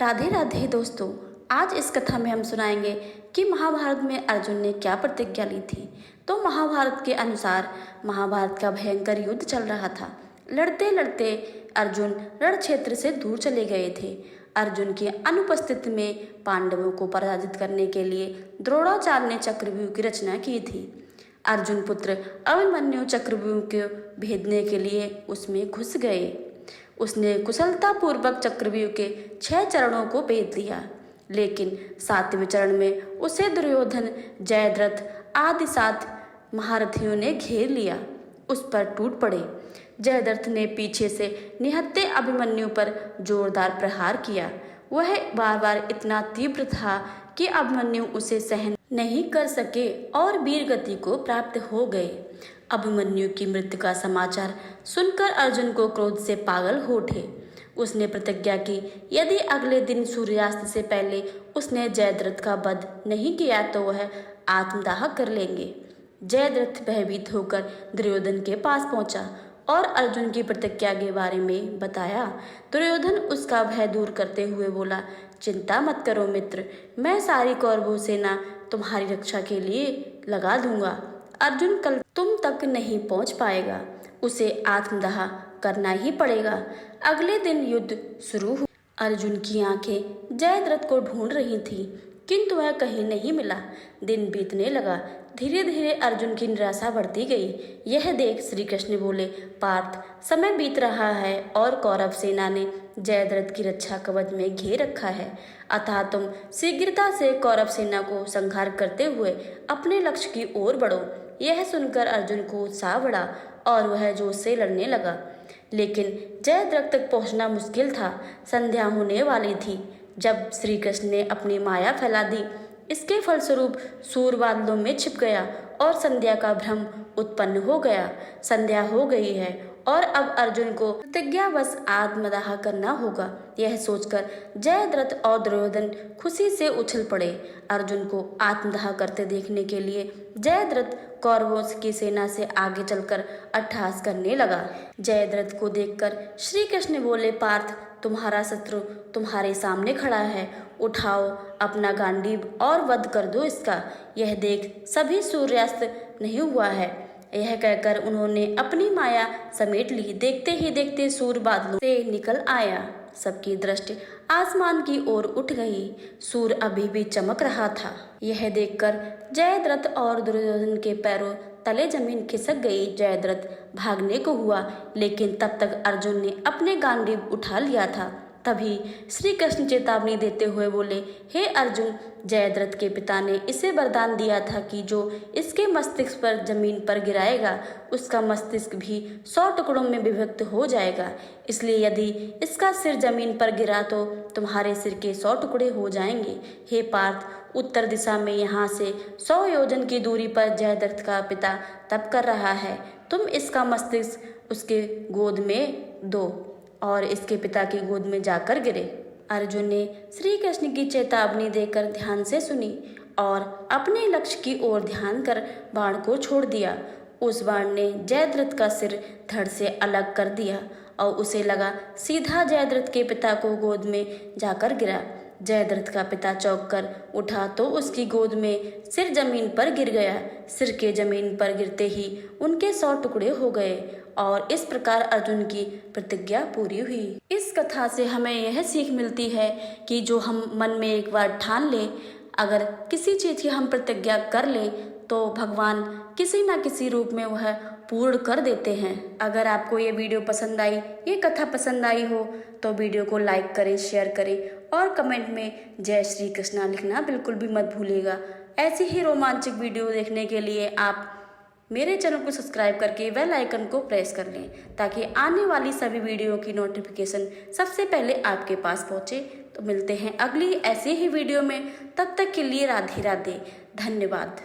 राधे राधे दोस्तों, आज इस कथा में हम सुनाएंगे कि महाभारत में अर्जुन ने क्या प्रतिज्ञा ली थी। तो महाभारत के अनुसार महाभारत का भयंकर युद्ध चल रहा था। लड़ते लड़ते अर्जुन रण क्षेत्र से दूर चले गए थे। अर्जुन की अनुपस्थिति में पांडवों को पराजित करने के लिए द्रोणाचार्य ने चक्रव्यूह की रचना की थी। अर्जुन पुत्र अभिमन्यु चक्रव्यूह को भेदने के लिए उसमें घुस गए। उसने कुशलतापूर्वक चक्रव्यूह के 6 चरणों को भेद लिया, लेकिन 7वें चरण में उसे दुर्योधन, जयद्रथ आदि 7 महारथियों ने घेर लिया, उस पर टूट पड़े। जयद्रथ ने पीछे से निहत्थे अभिमन्यु पर जोरदार प्रहार किया। वह बार बार इतना तीव्र था कि अभिमन्यु उसे सहन नहीं कर सके और वीर गति को प्राप्त हो गए। अभिमन्यु की मृत्यु का समाचार सुनकर अर्जुन को क्रोध से पागल हो उठे। उसने प्रतिज्ञा की, यदि अगले दिन सूर्यास्त से पहले उसने जयद्रथ का वध नहीं किया तो वह आत्मदाह कर लेंगे। जयद्रथ भयभीत होकर दुर्योधन के पास पहुंचा और अर्जुन की प्रतिज्ञा के बारे में बताया। दुर्योधन उसका भय दूर करते हुए बोला, चिंता मत करो मित्र, मैं सारी कौरवों सेना तुम्हारी रक्षा के लिए लगा दूंगा। अर्जुन कल तुम तक नहीं पहुंच पाएगा, उसे आत्मदाह करना ही पड़ेगा। अगले दिन युद्ध शुरू हुआ। अर्जुन की आंखें जयद्रथ को ढूंढ रही थीं, किंतु वह कहीं नहीं मिला। दिन बीतने लगा। धीरे धीरे अर्जुन की निराशा बढ़ती गई। यह देख श्री कृष्ण बोले, पार्थ, समय बीत रहा है और कौरव सेना ने जयद्रथ की रक्षा कवच में घेर रखा है, अतः तुम शीघ्रता से कौरव सेना को संहार करते हुए अपने लक्ष्य की ओर बढ़ो। यह सुनकर अर्जुन को उत्साह बढ़ा और वह जोश से लड़ने लगा, लेकिन जयद्रथ तक पहुंचना मुश्किल था। संध्या होने वाली थी जब श्री कृष्ण ने अपनी माया फैला दी। इसके फलस्वरूप सूर्य बादलों में छिप गया और संध्या का भ्रम उत्पन्न हो गया। संध्या हो गई है और अब अर्जुन को प्रतिज्ञावश आत्मदाह करना होगा। यह सोचकर जयद्रथ और दुर्योधन खुशी से उछल पड़े। अर्जुन को आत्मदाह करते देखने के लिए जयद्रथ कौरवों की सेना से आगे चलकर अट्टहास करने लगा। जयद्रथ को देखकर श्री कृष्ण बोले, पार्थ, तुम्हारा शत्रु तुम्हारे सामने खड़ा है, उठाओ अपना गांडीव और वध कर दो इसका। यह देख सभी सूर्यास्त नहीं हुआ है। यह कहकर उन्होंने अपनी माया समेट ली। देखते ही देखते सूर्य बादलों से निकल आया। सबकी दृष्टि आसमान की ओर उठ गई। सूर्य अभी भी चमक रहा था। यह देखकर जयद्रथ और दुर्योधन के पैरों तले जमीन खिसक गई। जयद्रथ भागने को हुआ, लेकिन तब तक अर्जुन ने अपने गांडीव उठा लिया था। तभी श्री कृष्ण चेतावनी देते हुए बोले, हे अर्जुन, जयद्रथ के पिता ने इसे वरदान दिया था कि जो इसके मस्तिष्क पर जमीन पर गिराएगा उसका मस्तिष्क भी 100 टुकड़ों में विभक्त हो जाएगा। इसलिए यदि इसका सिर जमीन पर गिरा तो तुम्हारे सिर के 100 टुकड़े हो जाएंगे। हे पार्थ, उत्तर दिशा में यहाँ से 100 योजन की दूरी पर जयद्रथ का पिता तप कर रहा है। तुम इसका मस्तिष्क उसके गोद में दो और इसके पिता की गोद में जाकर गिरे। अर्जुन ने श्री कृष्ण की चेतावनी देकर ध्यान से सुनी और अपने लक्ष्य की ओर ध्यान कर बाण को छोड़ दिया। उस बाण ने जयद्रथ का सिर धड़ से अलग कर दिया और उसे लगा सीधा जयद्रथ के पिता को गोद में जाकर गिरा। जयद्रथ का पिता चौंक कर उठा तो उसकी गोद में सिर जमीन पर गिर गया। सिर के जमीन पर गिरते ही उनके 100 टुकड़े हो गए और इस प्रकार अर्जुन की प्रतिज्ञा पूरी हुई। इस कथा से हमें यह सीख मिलती है कि जो हम मन में एक बार ठान लें, अगर किसी चीज़ की हम प्रतिज्ञा कर लें तो भगवान किसी न किसी रूप में वह पूर्ण कर देते हैं। अगर आपको ये वीडियो पसंद आई, ये कथा पसंद आई हो तो वीडियो को लाइक करें, शेयर करें और कमेंट में जय श्री कृष्णा लिखना बिल्कुल भी मत भूलिएगा। ऐसी ही रोमांचक वीडियो देखने के लिए आप मेरे चैनल को सब्सक्राइब करके बेल आइकन को प्रेस कर लें, ताकि आने वाली सभी वीडियो की नोटिफिकेशन सबसे पहले आपके पास पहुंचे। तो मिलते हैं अगली ऐसी ही वीडियो में, तब तक के लिए राधे राधे, धन्यवाद।